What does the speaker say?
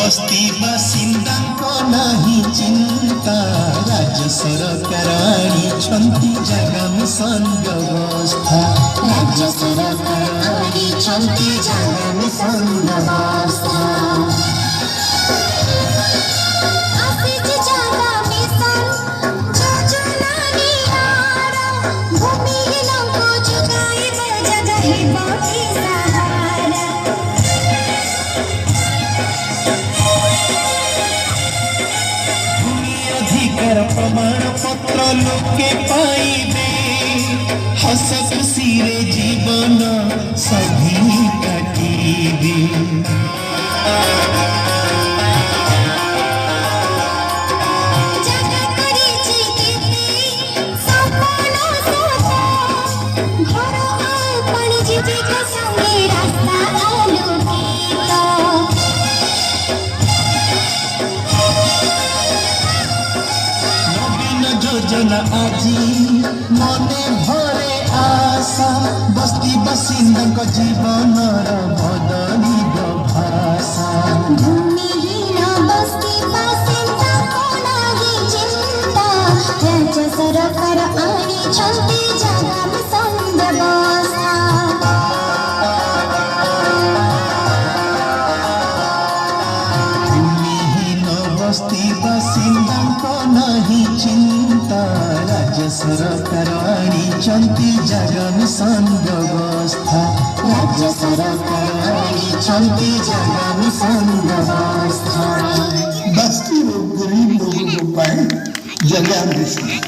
बस्ती बासिन्दाको नाही चिन्ता राज्य सरकाराणी छन्ती जग्गामा सन् व्यवस्था राज्य सरकाराणी छन्ती जग्गामा सन् व्यवस्था प्रमाण पत्र लोके पाइबे हस खुशी रे जीवन सभी काटिबे योजना आजी मने भरे आशा बस्ती बासिन्दाको जीवन र बदलिब भाषा भूमिहीन बस्ती बासिन्दाको लागि चिन्ता राज्य सरकार आनी छन्ती जग्गामा सन् व्यवस्था भूमिहीन बस्ती बासिन्दाको नाही चिन्ता राज्य सरकाराणी छन्ती जग्गामा सन् व्यवस्था राज्य सरकाराणी छन्ती जग्गामा सन् व्यवस्था बस्ती लोग गरीब लोगों को पाए जगह मिली।